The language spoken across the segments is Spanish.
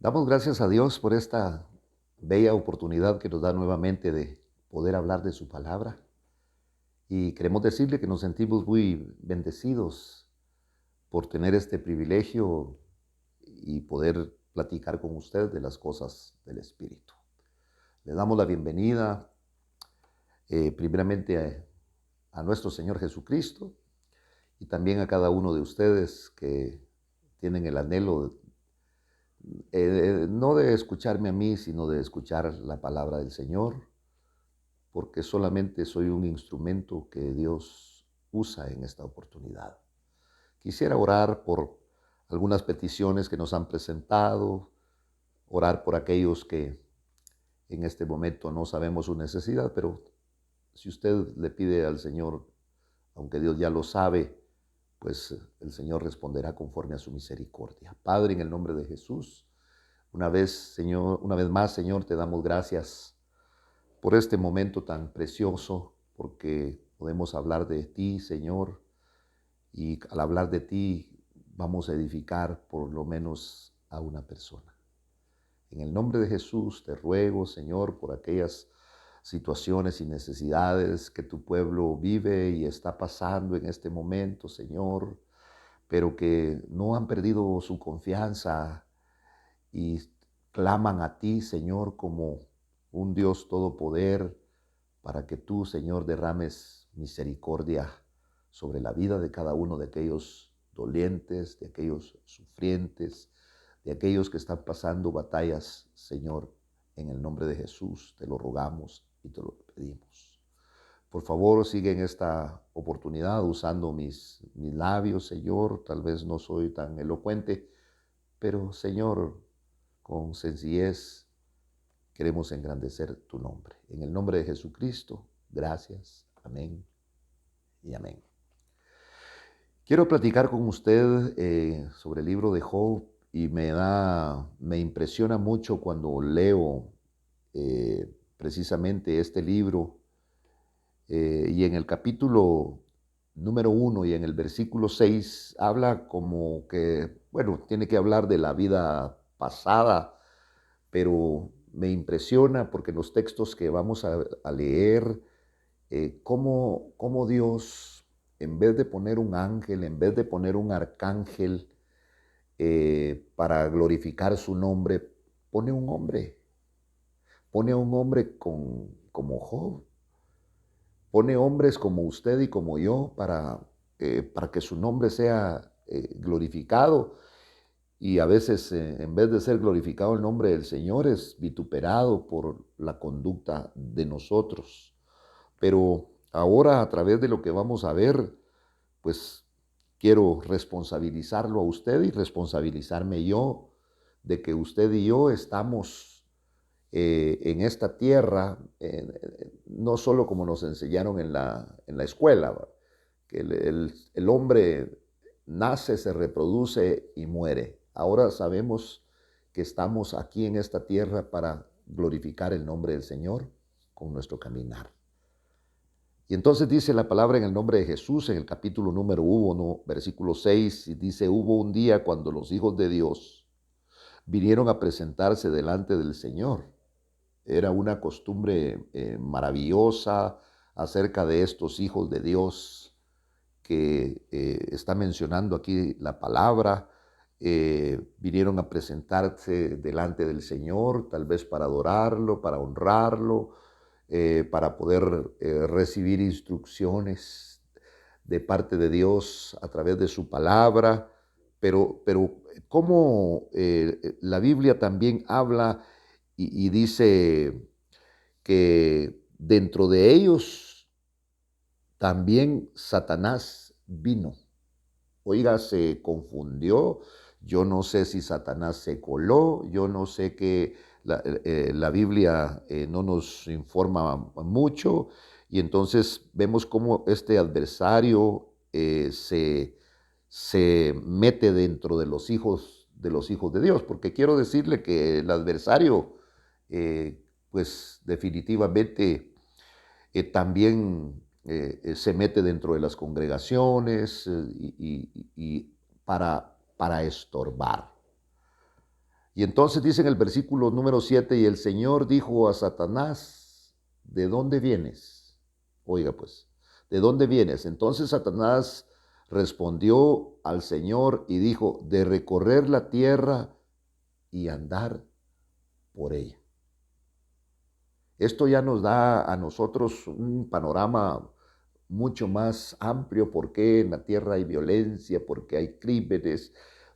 Damos gracias a Dios por esta bella oportunidad que nos da nuevamente de poder hablar de su palabra. Y queremos decirle que nos sentimos muy bendecidos por tener este privilegio y poder platicar con usted de las cosas del Espíritu. Le damos la bienvenida primeramente a nuestro Señor Jesucristo y también a cada uno de ustedes que tienen el anhelo no de escucharme a mí, sino de escuchar la palabra del Señor, porque solamente soy un instrumento que Dios usa en esta oportunidad. Quisiera orar por algunas peticiones que nos han presentado, orar por aquellos que en este momento no sabemos su necesidad, pero si usted le pide al Señor, aunque Dios ya lo sabe, pues el Señor responderá conforme a su misericordia. Padre, en el nombre de Jesús, una vez, Señor, una vez más, Señor, te damos gracias por este momento tan precioso, porque podemos hablar de ti, Señor, y al hablar de ti vamos a edificar por lo menos a una persona. En el nombre de Jesús te ruego, Señor, por aquellas situaciones y necesidades que tu pueblo vive y está pasando en este momento, Señor, pero que no han perdido su confianza y claman a ti, Señor, como un Dios todopoder, para que tú, Señor, derrames misericordia sobre la vida de cada uno de aquellos dolientes, de aquellos sufrientes, de aquellos que están pasando batallas, Señor. En el nombre de Jesús te lo rogamos y te lo pedimos. Por favor, sigue en esta oportunidad usando mis labios, Señor. Tal vez no soy tan elocuente, pero, Señor, con sencillez queremos engrandecer tu nombre. En el nombre de Jesucristo, gracias. Amén y amén. Quiero platicar con usted sobre el libro de Job y me impresiona mucho cuando leo precisamente este libro y en el capítulo número 1 y en el versículo 6 habla como que, bueno, tiene que hablar de la vida pasada, pero me impresiona porque los textos que vamos a leer, cómo Dios, en vez de poner un ángel, en vez de poner un arcángel para glorificar su nombre, pone un hombre, pone a un hombre como Job, pone hombres como usted y como yo para que su nombre sea glorificado. Y a veces, en vez de ser glorificado el nombre del Señor, es vituperado por la conducta de nosotros. Pero ahora, a través de lo que vamos a ver, pues quiero responsabilizarlo a usted y responsabilizarme yo de que usted y yo estamos en esta tierra, no solo como nos enseñaron en la escuela, ¿va? Que el hombre nace, se reproduce y muere. Ahora sabemos que estamos aquí en esta tierra para glorificar el nombre del Señor con nuestro caminar. Y entonces dice la palabra en el nombre de Jesús, en el capítulo número 1, versículo 6, y dice, hubo un día cuando los hijos de Dios vinieron a presentarse delante del Señor. Era una costumbre maravillosa acerca de estos hijos de Dios que está mencionando aquí la palabra. Vinieron a presentarse delante del Señor, tal vez para adorarlo, para honrarlo, para poder recibir instrucciones de parte de Dios a través de su palabra, pero como la Biblia también habla y dice que dentro de ellos también Satanás vino. Oiga, se confundió. Yo no sé si Satanás se coló. Yo no sé que la Biblia no nos informa mucho. Y entonces vemos cómo este adversario se mete dentro de los hijos de Dios. Porque quiero decirle que el adversario, pues definitivamente también se mete dentro de las congregaciones y para estorbar. Y entonces dice en el versículo número 7, y el Señor dijo a Satanás, ¿de dónde vienes? Oiga pues, ¿de dónde vienes? Entonces Satanás respondió al Señor y dijo, de recorrer la tierra y andar por ella. Esto ya nos da a nosotros un panorama mucho más amplio, por qué en la tierra hay violencia, por qué hay crímenes,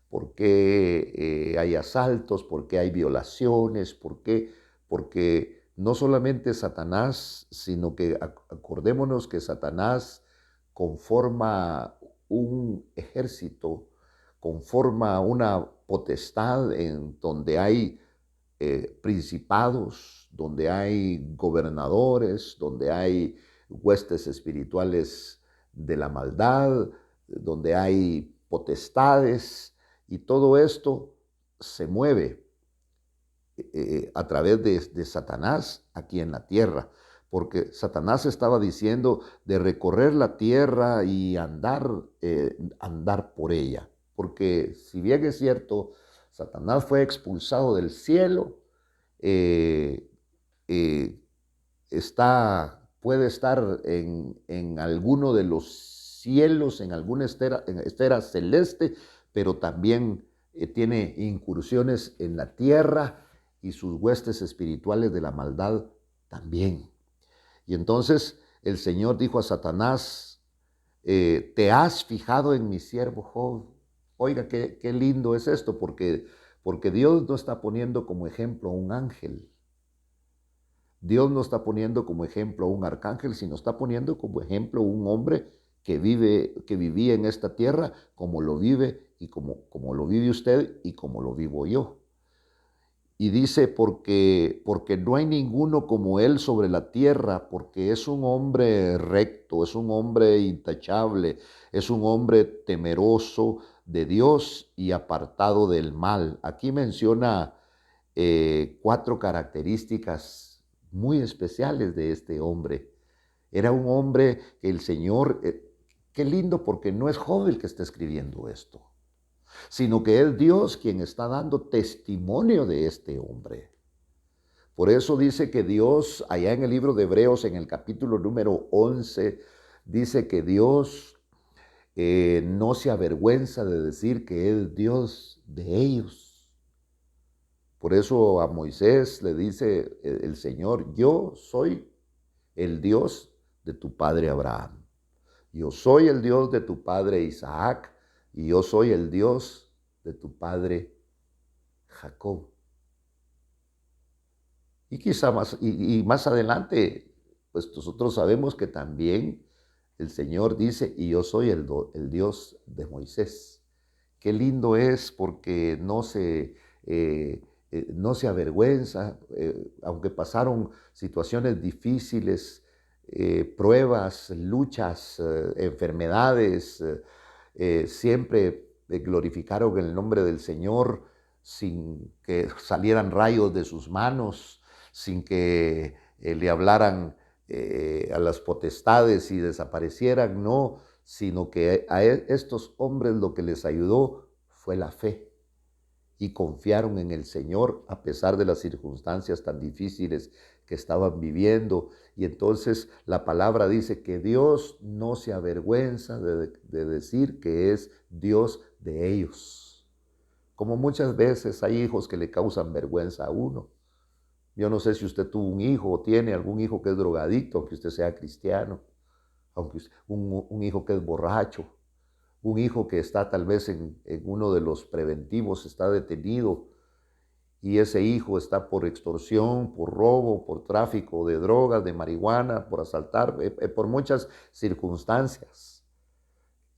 por qué hay asaltos, por qué hay violaciones, por qué, porque no solamente Satanás, sino que acordémonos que Satanás conforma un ejército, conforma una potestad en donde hay principados, donde hay gobernadores, donde hay huestes espirituales de la maldad, donde hay potestades, y todo esto se mueve a través de Satanás aquí en la tierra, porque Satanás estaba diciendo de recorrer la tierra y andar por ella, porque si bien es cierto, Satanás fue expulsado del cielo, eh, eh, puede estar en alguno de los cielos, en alguna esfera celeste, pero también tiene incursiones en la tierra y sus huestes espirituales de la maldad también. Y entonces el Señor dijo a Satanás, ¿te has fijado en mi siervo Job? Oiga, qué lindo es esto, porque Dios no está poniendo como ejemplo a un ángel. Dios no está poniendo como ejemplo a un arcángel, sino está poniendo como ejemplo a un hombre que vivía en esta tierra como lo vive y como lo vive usted y como lo vivo yo. Y dice, porque no hay ninguno como él sobre la tierra, porque es un hombre recto, es un hombre intachable, es un hombre temeroso de Dios y apartado del mal. Aquí menciona 4 características muy especiales de este hombre. Era un hombre que el Señor, qué lindo, porque no es Job el que está escribiendo esto, sino que es Dios quien está dando testimonio de este hombre. Por eso dice que Dios, allá en el libro de Hebreos, en el capítulo número 11, dice que Dios no se avergüenza de decir que es Dios de ellos. Por eso a Moisés le dice el Señor, yo soy el Dios de tu padre Abraham. Yo soy el Dios de tu padre Isaac y yo soy el Dios de tu padre Jacob. Y quizá más adelante, pues nosotros sabemos que también el Señor dice, y yo soy el Dios de Moisés. Qué lindo es porque no se avergüenza, aunque pasaron situaciones difíciles, pruebas, luchas, enfermedades, siempre glorificaron el nombre del Señor sin que salieran rayos de sus manos, sin que le hablaran a las potestades y desaparecieran, no, sino que a estos hombres lo que les ayudó fue la fe y confiaron en el Señor a pesar de las circunstancias tan difíciles que estaban viviendo. Y entonces la palabra dice que Dios no se avergüenza de decir que es Dios de ellos. Como muchas veces hay hijos que le causan vergüenza a uno. Yo no sé si usted tuvo un hijo o tiene algún hijo que es drogadicto, aunque usted sea cristiano, aunque un hijo que es borracho, un hijo que está tal vez en uno de los preventivos, está detenido, y ese hijo está por extorsión, por robo, por tráfico de drogas, de marihuana, por asaltar, por muchas circunstancias.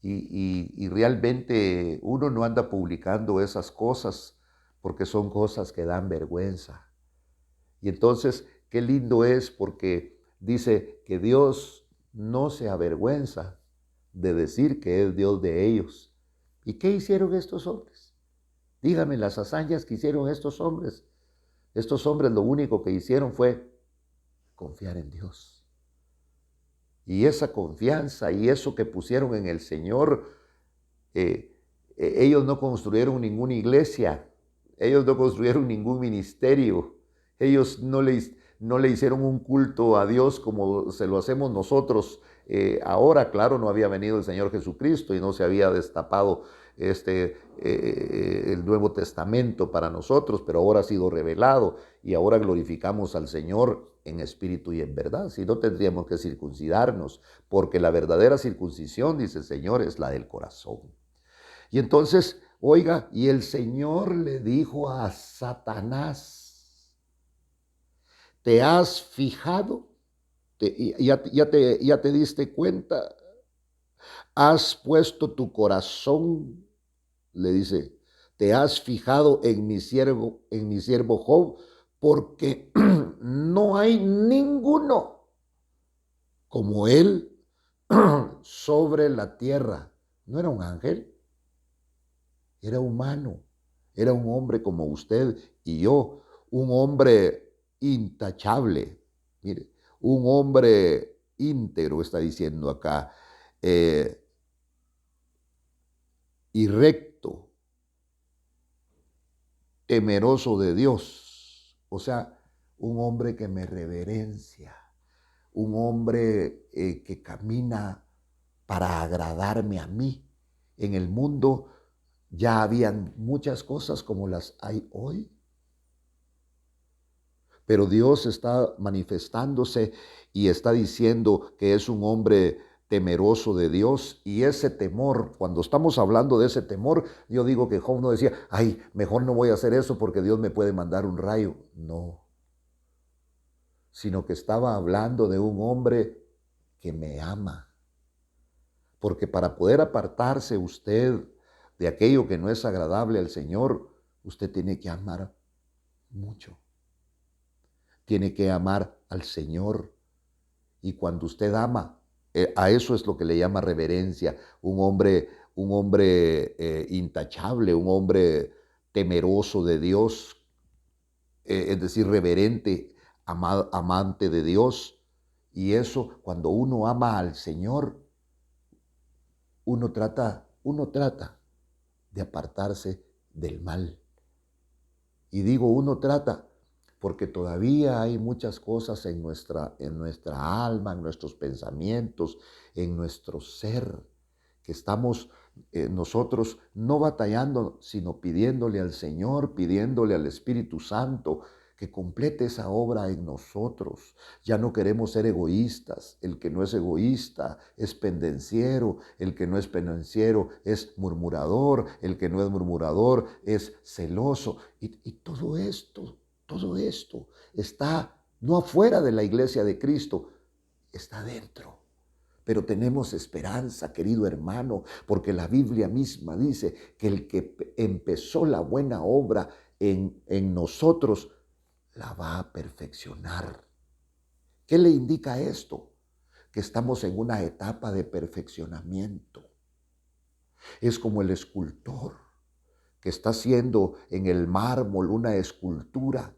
Y realmente uno no anda publicando esas cosas porque son cosas que dan vergüenza. Y entonces, qué lindo es porque dice que Dios no se avergüenza de decir que es Dios de ellos. ¿Y qué hicieron estos hombres? Dígame las hazañas que hicieron estos hombres. Estos hombres lo único que hicieron fue confiar en Dios. Y esa confianza y eso que pusieron en el Señor, ellos no construyeron ninguna iglesia, Ellos no construyeron ningún ministerio. Ellos no le hicieron un culto a Dios como se lo hacemos nosotros. Ahora, claro, no había venido el Señor Jesucristo y no se había destapado el Nuevo Testamento para nosotros, pero ahora ha sido revelado y ahora glorificamos al Señor en espíritu y en verdad. Si no, tendríamos que circuncidarnos, porque la verdadera circuncisión, dice el Señor, es la del corazón. Y entonces, oiga, y el Señor le dijo a Satanás, ¿te has fijado? Ya te diste cuenta, has puesto tu corazón, le dice, te has fijado en mi siervo Job, porque no hay ninguno como él sobre la tierra. No era un ángel, era humano, era un hombre como usted y yo, un hombre intachable, mire, un hombre íntegro, está diciendo acá, eh, y recto, temeroso de Dios, o sea, un hombre que me reverencia, un hombre que camina para agradarme a mí. En el mundo ya habían muchas cosas como las hay hoy, pero Dios está manifestándose y está diciendo que es un hombre temeroso de Dios, y ese temor, cuando estamos hablando de ese temor, yo digo que Job no decía, ay, mejor no voy a hacer eso porque Dios me puede mandar un rayo. No, sino que estaba hablando de un hombre que me ama. Porque para poder apartarse usted de aquello que no es agradable al Señor, usted tiene que amar mucho. Tiene que amar al Señor. Y cuando usted ama, a eso es lo que le llama reverencia. Un hombre intachable, un hombre temeroso de Dios, es decir, reverente, amante de Dios. Y eso, cuando uno ama al Señor, uno trata de apartarse del mal. Y digo uno trata porque todavía hay muchas cosas en nuestra alma, en nuestros pensamientos, en nuestro ser, que estamos nosotros no batallando, sino pidiéndole al Señor, pidiéndole al Espíritu Santo que complete esa obra en nosotros. Ya no queremos ser egoístas. El que no es egoísta es pendenciero. El que no es pendenciero es murmurador. El que no es murmurador es celoso. Y todo esto está no afuera de la iglesia de Cristo, está dentro. Pero tenemos esperanza, querido hermano, porque la Biblia misma dice que el que empezó la buena obra en nosotros, la va a perfeccionar. ¿Qué le indica esto? Que estamos en una etapa de perfeccionamiento. Es como el escultor que está haciendo en el mármol una escultura,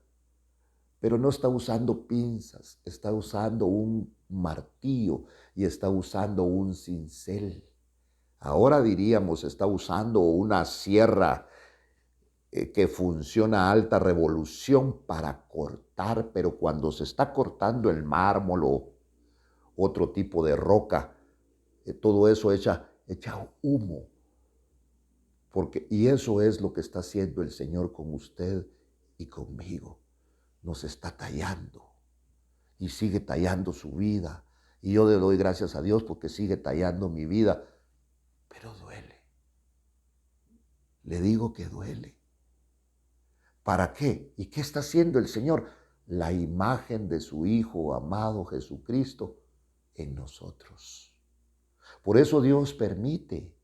pero no está usando pinzas, está usando un martillo y está usando un cincel. Ahora diríamos, está usando una sierra que funciona a alta revolución para cortar, pero cuando se está cortando el mármol o otro tipo de roca, todo eso echa humo. Y eso es lo que está haciendo el Señor con usted y conmigo. Nos está tallando y sigue tallando su vida. Y yo le doy gracias a Dios porque sigue tallando mi vida, pero duele. Le digo que duele. ¿Para qué? ¿Y qué está haciendo el Señor? La imagen de su Hijo amado Jesucristo en nosotros. Por eso Dios permite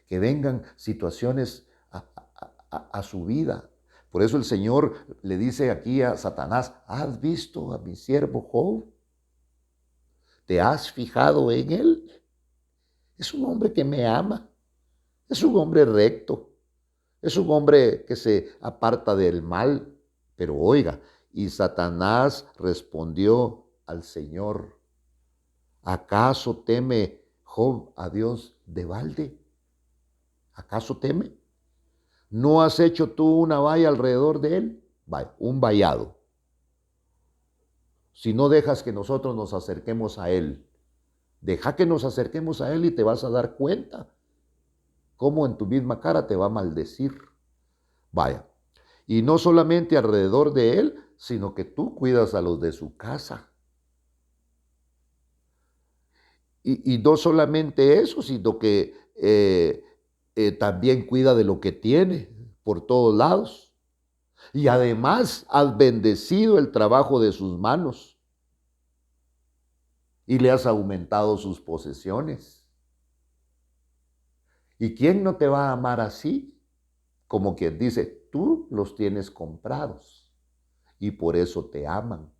que vengan situaciones a su vida. Por eso el Señor le dice aquí a Satanás, ¿has visto a mi siervo Job? ¿Te has fijado en él? Es un hombre que me ama, es un hombre recto, es un hombre que se aparta del mal. Pero oiga, y Satanás respondió al Señor, ¿acaso teme Job a Dios de balde? ¿Acaso teme? ¿No has hecho tú una valla alrededor de él? Vaya, un vallado. Si no dejas que nosotros nos acerquemos a él, deja que nos acerquemos a él y te vas a dar cuenta cómo en tu misma cara te va a maldecir. Vaya, y no solamente alrededor de él, sino que tú cuidas a los de su casa. Y no solamente eso, sino que también cuida de lo que tiene por todos lados. Y además has bendecido el trabajo de sus manos y le has aumentado sus posesiones. ¿Y quién no te va a amar así? Como quien dice, tú los tienes comprados y por eso te aman.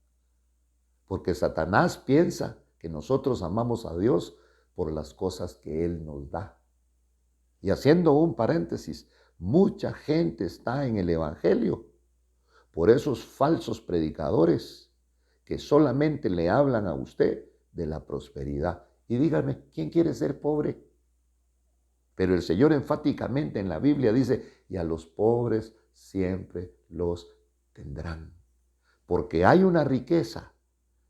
Porque Satanás piensa que nosotros amamos a Dios por las cosas que Él nos da. Y haciendo un paréntesis, mucha gente está en el Evangelio por esos falsos predicadores que solamente le hablan a usted de la prosperidad. Y dígame, ¿quién quiere ser pobre? Pero el Señor enfáticamente en la Biblia dice, y a los pobres siempre los tendrán. Porque hay una riqueza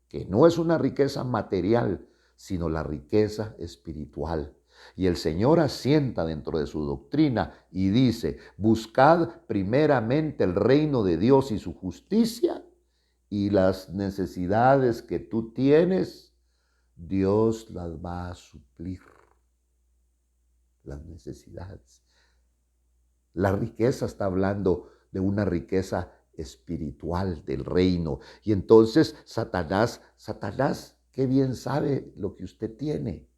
que no es una riqueza material, sino la riqueza espiritual. Y el Señor asienta dentro de su doctrina y dice, buscad primeramente el reino de Dios y su justicia, y las necesidades que tú tienes, Dios las va a suplir. Las necesidades. La riqueza está hablando de una riqueza espiritual del reino. Y entonces Satanás, qué bien sabe lo que usted tiene.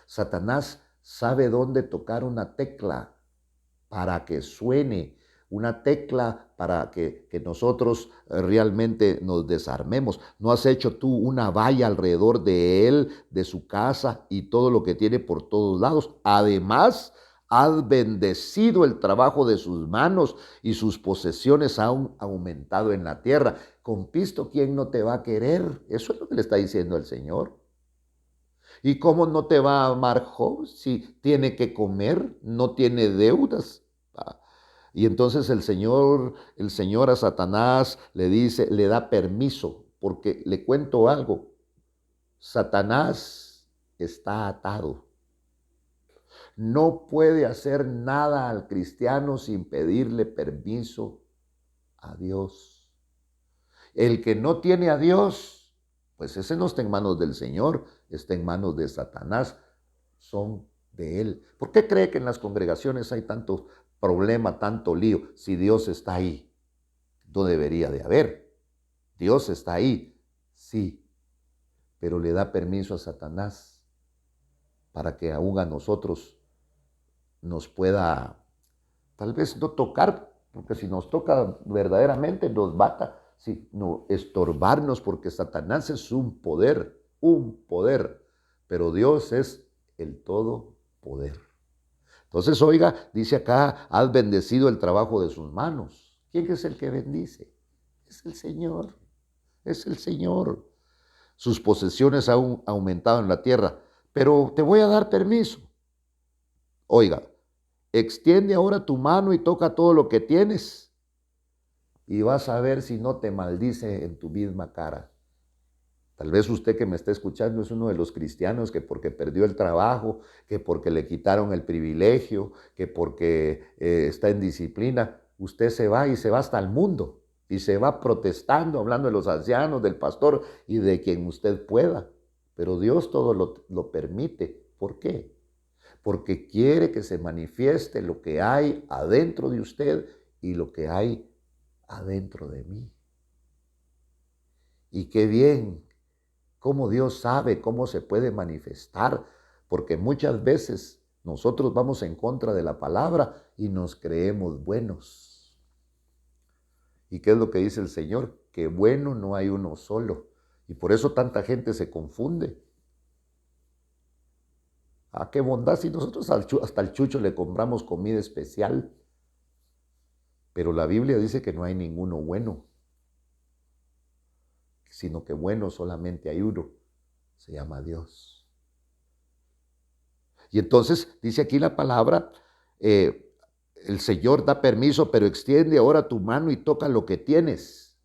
Satanás sabe dónde tocar una tecla para que suene, una tecla para que nosotros realmente nos desarmemos. ¿No has hecho tú una valla alrededor de él, de su casa y todo lo que tiene por todos lados? Además, has bendecido el trabajo de sus manos y sus posesiones han aumentado en la tierra. Con pisto, ¿quién no te va a querer? Eso es lo que le está diciendo el Señor. ¿Y cómo no te va a amar Job si tiene que comer, no tiene deudas? Y entonces el Señor a Satanás le dice, le da permiso, porque le cuento algo, Satanás está atado. No puede hacer nada al cristiano sin pedirle permiso a Dios. El que no tiene a Dios, pues ese no está en manos del Señor, está en manos de Satanás, son de él. ¿Por qué cree que en las congregaciones hay tanto problema, tanto lío? Si Dios está ahí, no debería de haber. Dios está ahí, sí, pero le da permiso a Satanás para que aún a nosotros nos pueda, tal vez no tocar, porque si nos toca verdaderamente nos bata, sino estorbarnos, porque Satanás es un poder, pero Dios es el todopoder. Entonces, oiga, dice acá, has bendecido el trabajo de sus manos. ¿Quién es el que bendice? Es el Señor, es el Señor. Sus posesiones han aumentado en la tierra, pero te voy a dar permiso. Oiga, extiende ahora tu mano y toca todo lo que tienes y vas a ver si no te maldice en tu misma cara. Tal vez usted que me está escuchando es uno de los cristianos que porque perdió el trabajo, que porque le quitaron el privilegio, que porque está en disciplina, usted se va y se va hasta el mundo y se va protestando, hablando de los ancianos, del pastor y de quien usted pueda. Pero Dios todo lo permite. ¿Por qué? Porque quiere que se manifieste lo que hay adentro de usted y lo que hay adentro de mí. Y qué bien, cómo Dios sabe cómo se puede manifestar, porque muchas veces nosotros vamos en contra de la palabra y nos creemos buenos. ¿Y qué es lo que dice el Señor? Que bueno no hay uno solo. Y por eso tanta gente se confunde. ¿A qué bondad si nosotros hasta al chucho le compramos comida especial? Pero la Biblia dice que no hay ninguno bueno, sino que bueno solamente hay uno, se llama Dios. Y entonces dice aquí la palabra, el Señor da permiso, pero extiende ahora tu mano y toca lo que tienes.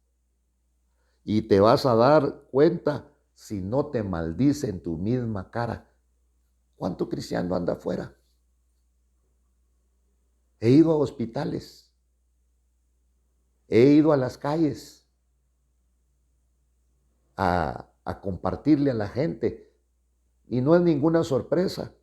Y te vas a dar cuenta si no te maldice en tu misma cara. ¿Cuánto cristiano anda afuera? He ido a hospitales, he ido a las calles a compartirle a la gente. Y no es ninguna sorpresa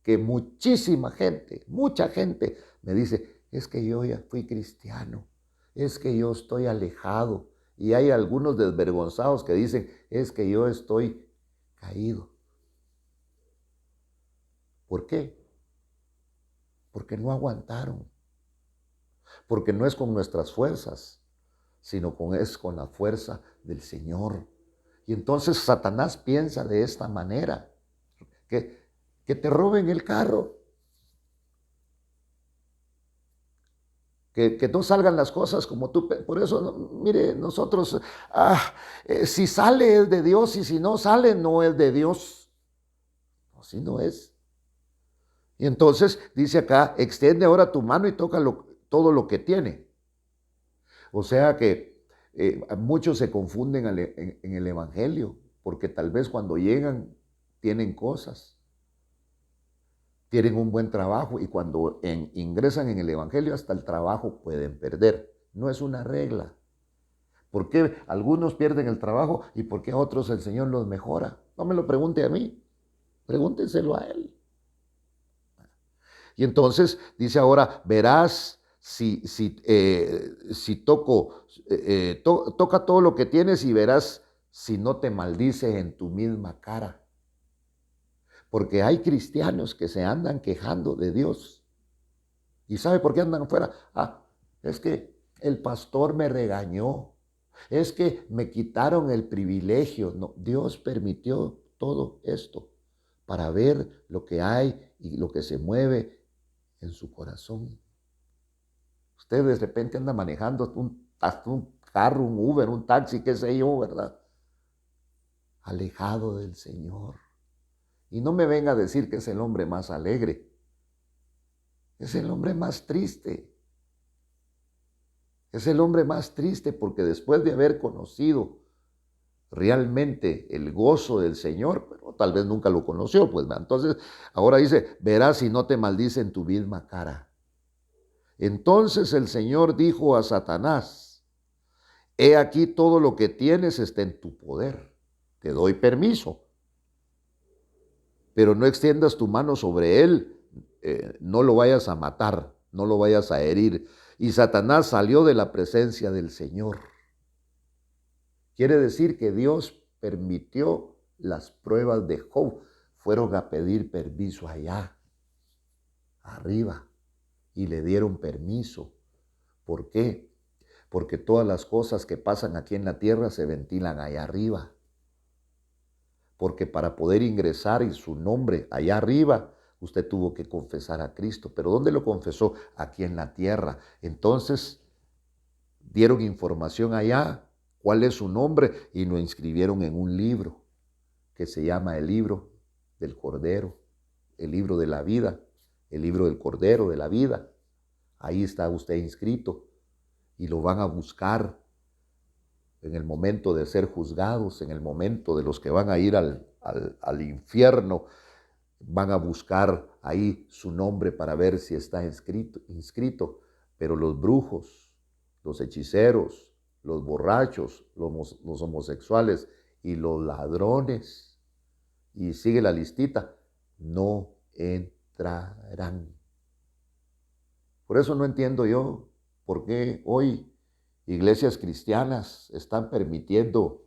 que muchísima gente, mucha gente me dice, es que yo ya fui cristiano, es que yo estoy alejado. Y hay algunos desvergonzados que dicen, es que yo estoy caído. ¿Por qué? Porque no aguantaron. Porque no es con nuestras fuerzas, sino es con la fuerza del Señor. Y entonces Satanás piensa de esta manera, que te roben el carro, que no salgan las cosas como tú. Por eso, mire, nosotros, si sale es de Dios y si no sale no es de Dios. Así no es. Y entonces dice acá, extiende ahora tu mano y toca todo lo que tiene. O sea que muchos se confunden en el Evangelio, porque tal vez cuando llegan tienen cosas, tienen un buen trabajo y cuando ingresan en el Evangelio hasta el trabajo pueden perder. No es una regla. ¿Por qué algunos pierden el trabajo y por qué a otros el Señor los mejora? No me lo pregunte a mí, pregúntenselo a Él. Y entonces dice ahora, verás si toca todo lo que tienes y verás si no te maldice en tu misma cara. Porque hay cristianos que se andan quejando de Dios. ¿Y sabe por qué andan afuera? Es que el pastor me regañó. Es que me quitaron el privilegio. No, Dios permitió todo esto para ver lo que hay y lo que se mueve en su corazón. Usted de repente anda manejando hasta un carro, un Uber, un taxi, qué sé yo, ¿verdad? Alejado del Señor. Y no me venga a decir que es el hombre más alegre. Es el hombre más triste. Es el hombre más triste porque después de haber conocido realmente el gozo del Señor, pero tal vez nunca lo conoció, pues entonces ahora dice, verás si no te maldice en tu misma cara. Entonces el Señor dijo a Satanás, he aquí todo lo que tienes está en tu poder, te doy permiso, pero no extiendas tu mano sobre él, no lo vayas a matar, no lo vayas a herir. Y Satanás salió de la presencia del Señor. Quiere decir que Dios permitió las pruebas de Job, fueron a pedir permiso allá, arriba, y le dieron permiso. ¿Por qué? Porque todas las cosas que pasan aquí en la tierra se ventilan allá arriba. Porque para poder ingresar en su nombre allá arriba, usted tuvo que confesar a Cristo. ¿Pero dónde lo confesó? Aquí en la tierra. Entonces, dieron información allá, cuál es su nombre, y lo inscribieron en un libro que se llama el libro del Cordero, el libro de la vida, el libro del Cordero de la vida. Ahí está usted inscrito y lo van a buscar en el momento de ser juzgados, en el momento de los que van a ir al infierno, van a buscar ahí su nombre para ver si está inscrito. Pero los brujos, los hechiceros, los borrachos, los homosexuales y los ladrones, y sigue la listita, no entrarán. Por eso no entiendo yo por qué hoy iglesias cristianas están permitiendo,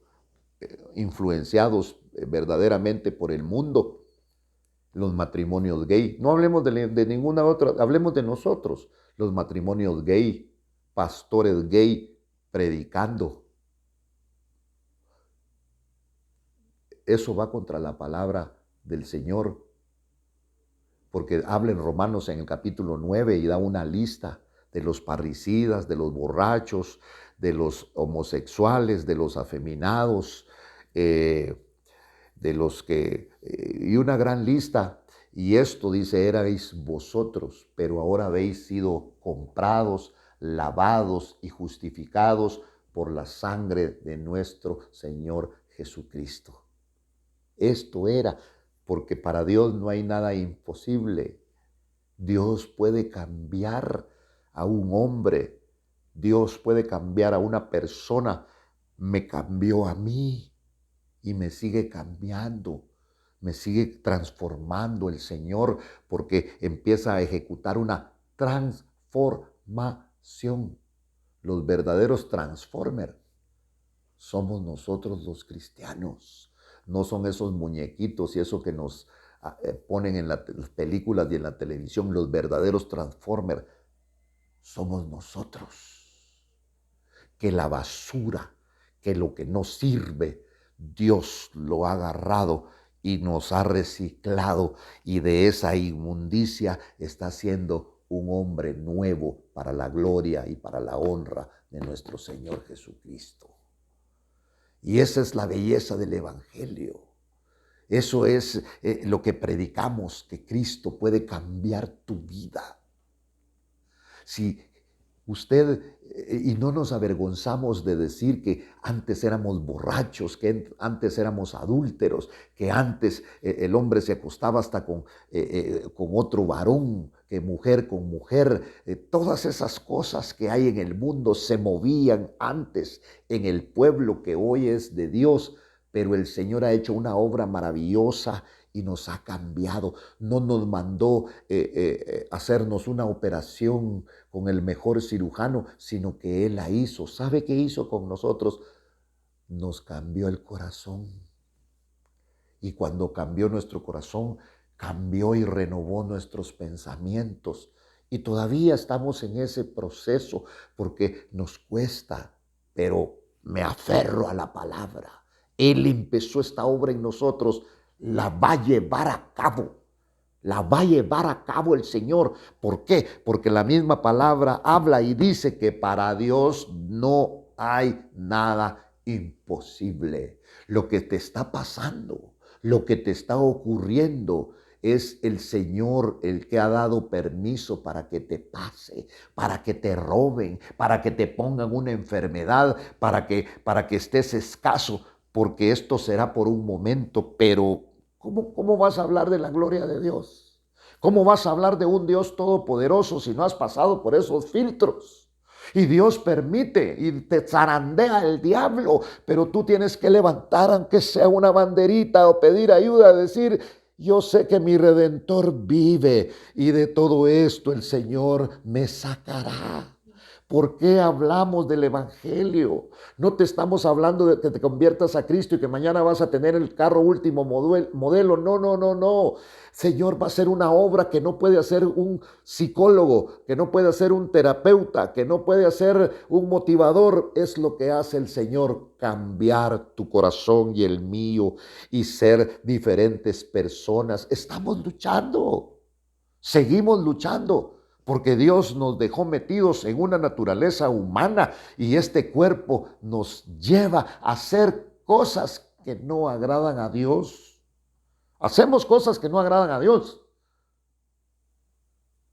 influenciados verdaderamente por el mundo, los matrimonios gay. No hablemos de ninguna otra, hablemos de nosotros, los matrimonios gay, pastores gay predicando. Eso va contra la palabra del Señor, porque habla en Romanos en el capítulo 9 y da una lista de los parricidas, de los borrachos, de los homosexuales, de los afeminados, de los que, y una gran lista. Y esto, dice, erais vosotros, pero ahora habéis sido comprados, lavados y justificados por la sangre de nuestro Señor Jesucristo. Esto era, porque para Dios no hay nada imposible. Dios puede cambiar a un hombre, Dios puede cambiar a una persona. Me cambió a mí y me sigue cambiando, me sigue transformando el Señor, porque empieza a ejecutar una transformación. Los verdaderos transformers somos nosotros los cristianos. No son esos muñequitos y eso que nos ponen en las películas y en la televisión. Los verdaderos transformers somos nosotros. Que la basura, que lo que no sirve, Dios lo ha agarrado y nos ha reciclado, y de esa inmundicia está haciendo un hombre nuevo para la gloria y para la honra de nuestro Señor Jesucristo. Y esa es la belleza del Evangelio. Eso es lo que predicamos, que Cristo puede cambiar tu vida. Si usted, y no nos avergonzamos de decir que antes éramos borrachos, que antes éramos adúlteros, que antes el hombre se acostaba hasta con otro varón, que mujer con mujer. Todas esas cosas que hay en el mundo se movían antes en el pueblo que hoy es de Dios, pero el Señor ha hecho una obra maravillosa y nos ha cambiado. No nos mandó hacernos una operación con el mejor cirujano, sino que Él la hizo. ¿Sabe qué hizo con nosotros? Nos cambió el corazón. Y cuando cambió nuestro corazón, cambió y renovó nuestros pensamientos. Y todavía estamos en ese proceso porque nos cuesta, pero me aferro a la palabra. Él empezó esta obra en nosotros, la va a llevar a cabo. La va a llevar a cabo el Señor. ¿Por qué? Porque la misma palabra habla y dice que para Dios no hay nada imposible. Lo que te está pasando, lo que te está ocurriendo, es el Señor el que ha dado permiso para que te pase, para que te roben, para que te pongan una enfermedad, para que estés escaso, porque esto será por un momento, pero ¿cómo vas a hablar de la gloria de Dios? ¿Cómo vas a hablar de un Dios todopoderoso si no has pasado por esos filtros? Y Dios permite y te zarandea el diablo, pero tú tienes que levantar aunque sea una banderita o pedir ayuda, decir: yo sé que mi Redentor vive y de todo esto el Señor me sacará. ¿Por qué hablamos del Evangelio? No te estamos hablando de que te conviertas a Cristo y que mañana vas a tener el carro último modelo. No, no, no, no. Señor, va a ser una obra que no puede hacer un psicólogo, que no puede hacer un terapeuta, que no puede hacer un motivador. Es lo que hace el Señor, cambiar tu corazón y el mío y ser diferentes personas. Estamos luchando, seguimos luchando. Porque Dios nos dejó metidos en una naturaleza humana y este cuerpo nos lleva a hacer cosas que no agradan a Dios. Hacemos cosas que no agradan a Dios.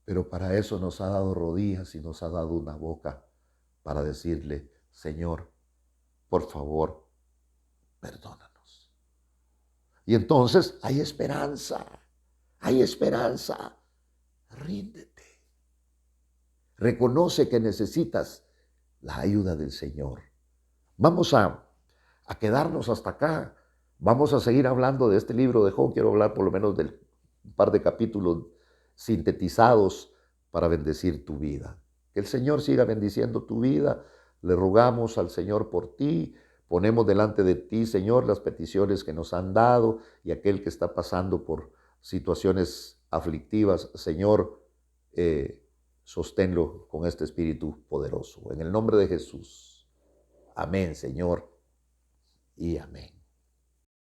Pero para eso nos ha dado rodillas y nos ha dado una boca para decirle: Señor, por favor, perdónanos. Y entonces hay esperanza, hay esperanza. Ríndete. Reconoce que necesitas la ayuda del Señor. Vamos a quedarnos hasta acá. Vamos a seguir hablando de este libro de Job. Quiero hablar por lo menos del par de capítulos sintetizados para bendecir tu vida. Que el Señor siga bendiciendo tu vida. Le rogamos al Señor por ti. Ponemos delante de ti, Señor, las peticiones que nos han dado y aquel que está pasando por situaciones aflictivas. Señor, sosténlo con este espíritu poderoso. En el nombre de Jesús. Amén, Señor, y amén.